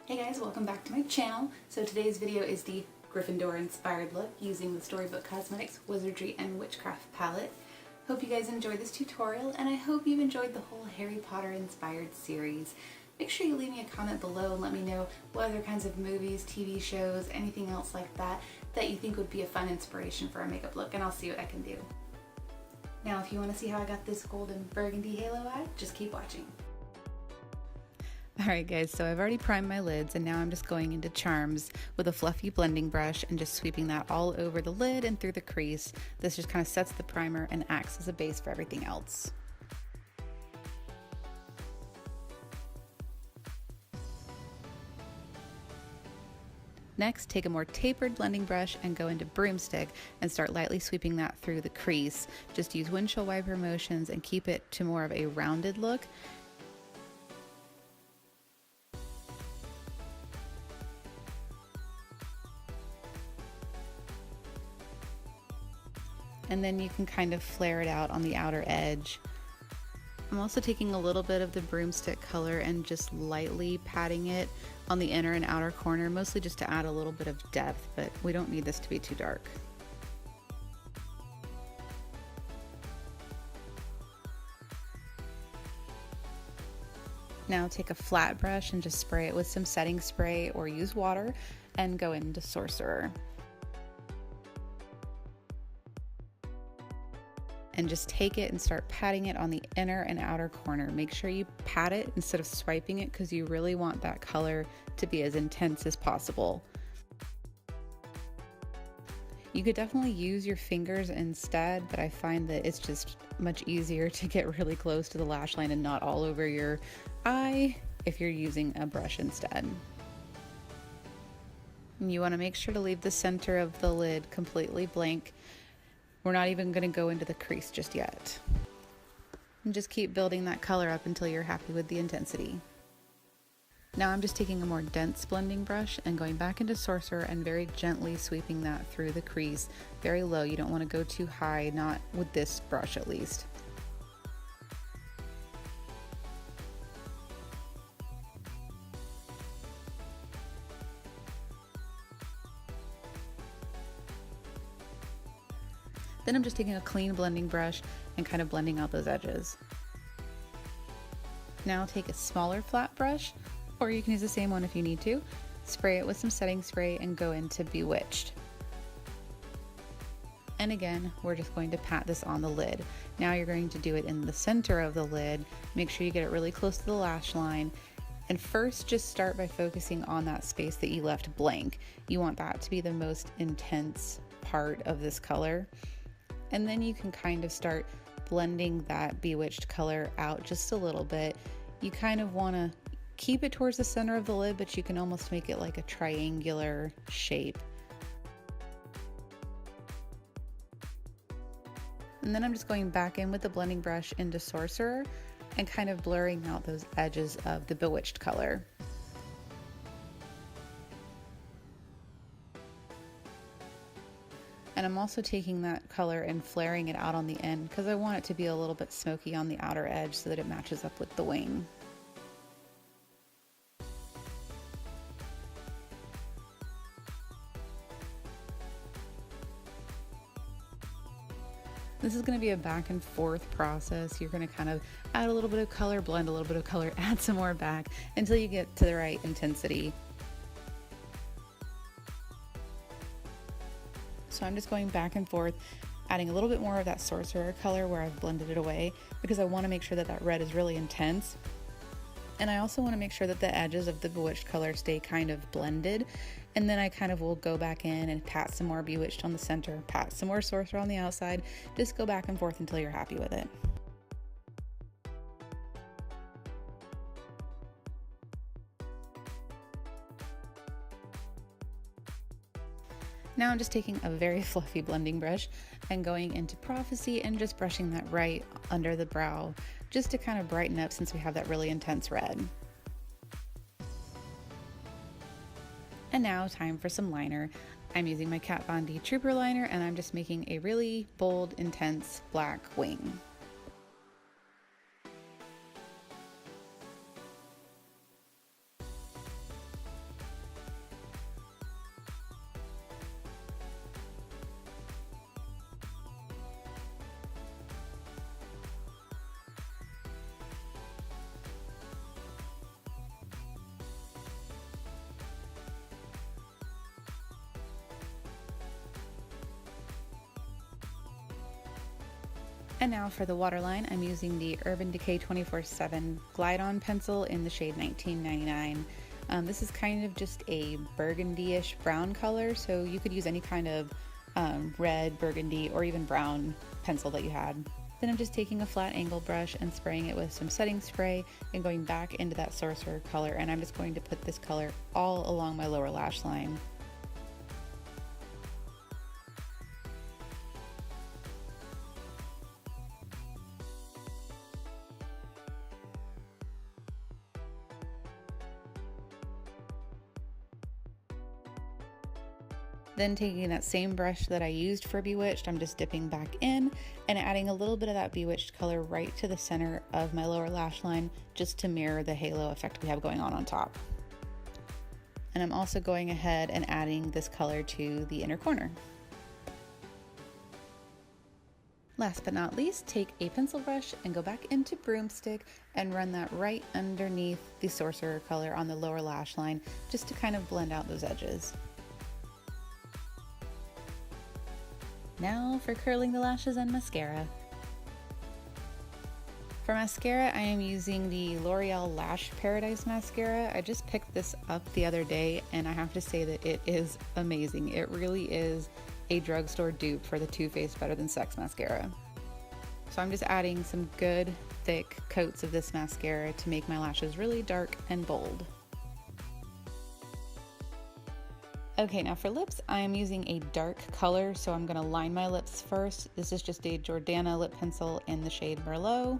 Hey guys, welcome back to my channel. So today's video is the Gryffindor inspired look using the Storybook Cosmetics Wizardry and Witchcraft palette. Hope you guys enjoyed this tutorial, and I hope you've enjoyed the whole Harry Potter inspired series. Make sure you leave me a comment below and let me know what other kinds of movies, TV shows, anything else like that that you think would be a fun inspiration for a makeup look, and I'll see what I can do. Now if you want to see how I got this golden burgundy halo eye, just keep watching. Alright guys, so I've already primed my lids and now I'm just going into Charms with a fluffy blending brush and just sweeping that all over the lid and through the crease. This just kind of sets the primer and acts as a base for everything else. Next, take a more tapered blending brush and go into Broomstick and start lightly sweeping that through the crease. Just use windshield wiper motions and keep it to more of a rounded look. And then you can kind of flare it out on the outer edge. I'm also taking a little bit of the Broomstick color and just lightly patting it on the inner and outer corner, mostly just to add a little bit of depth, but we don't need this to be too dark. Now take a flat brush and just spray it with some setting spray or use water and go into Sorcerer. And just take it and start patting it on the inner and outer corner. Make sure you pat it instead of swiping it because you really want that color to be as intense as possible. You could definitely use your fingers instead, but I find that it's just much easier to get really close to the lash line and not all over your eye if you're using a brush instead. And you want to make sure to leave the center of the lid completely blank. We're not even going to go into the crease just yet. And just keep building that color up until you're happy with the intensity. Now I'm just taking a more dense blending brush and going back into Sorcerer and very gently sweeping that through the crease. Very low, you don't want to go too high, not with this brush at least. Then I'm just taking a clean blending brush and kind of blending out those edges. Now take a smaller flat brush, or you can use the same one if you need to. Spray it with some setting spray and go into Bewitched. And again, we're just going to pat this on the lid. Now you're going to do it in the center of the lid. Make sure you get it really close to the lash line. And first, just start by focusing on that space that you left blank. You want that to be the most intense part of this color. And then you can kind of start blending that Bewitched color out just a little bit. You kind of want to keep it towards the center of the lid, but you can almost make it like a triangular shape. And then I'm just going back in with the blending brush into Sorcerer and kind of blurring out those edges of the Bewitched color. And I'm also taking that color and flaring it out on the end because I want it to be a little bit smoky on the outer edge so that it matches up with the wing. This is going to be a back and forth process. You're going to kind of add a little bit of color, blend a little bit of color, add some more back until you get to the right intensity. So I'm just going back and forth, adding a little bit more of that Sorcerer color where I've blended it away because I want to make sure that that red is really intense. And I also want to make sure that the edges of the Bewitched color stay kind of blended. And then I kind of will go back in and pat some more Bewitched on the center, pat some more Sorcerer on the outside. Just go back and forth until you're happy with it. Now I'm just taking a very fluffy blending brush and going into Prophecy and just brushing that right under the brow just to kind of brighten up since we have that really intense red. And now time for some liner. I'm using my Kat Von D Trooper liner and I'm just making a really bold, intense black wing. And now for the waterline, I'm using the Urban Decay 24/7 Glide On pencil in the shade 1999. This is kind of just a burgundy-ish brown color, so you could use any kind of red, burgundy, or even brown pencil that you had. Then I'm just taking a flat angle brush and spraying it with some setting spray and going back into that Sorcerer color, and I'm just going to put this color all along my lower lash line. Then taking that same brush that I used for Bewitched, I'm just dipping back in and adding a little bit of that Bewitched color right to the center of my lower lash line, just to mirror the halo effect we have going on top. And I'm also going ahead and adding this color to the inner corner. Last but not least, take a pencil brush and go back into Broomstick and run that right underneath the Sorcerer color on the lower lash line, just to kind of blend out those edges. Now for curling the lashes and mascara. For mascara, I am using the L'Oreal Lash Paradise Mascara. I just picked this up the other day and I have to say that it is amazing. It really is a drugstore dupe for the Too Faced Better Than Sex mascara. So I'm just adding some good thick coats of this mascara to make my lashes really dark and bold. Okay, now for lips, I am using a dark color, so I'm going to line my lips first. This is just a Jordana lip pencil in the shade Merlot.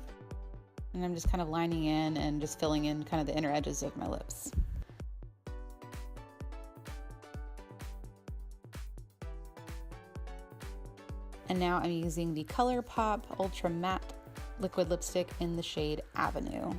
And I'm just kind of lining in and just filling in kind of the inner edges of my lips. And now I'm using the ColourPop Ultra Matte liquid lipstick in the shade Avenue.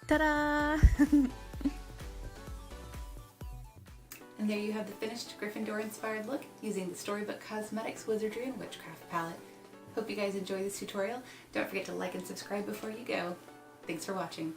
Ta-da! And there you have the finished Gryffindor inspired look using the Storybook Cosmetics, Wizardry, and Witchcraft palette. Hope you guys enjoy this tutorial. Don't forget to like and subscribe before you go. Thanks for watching.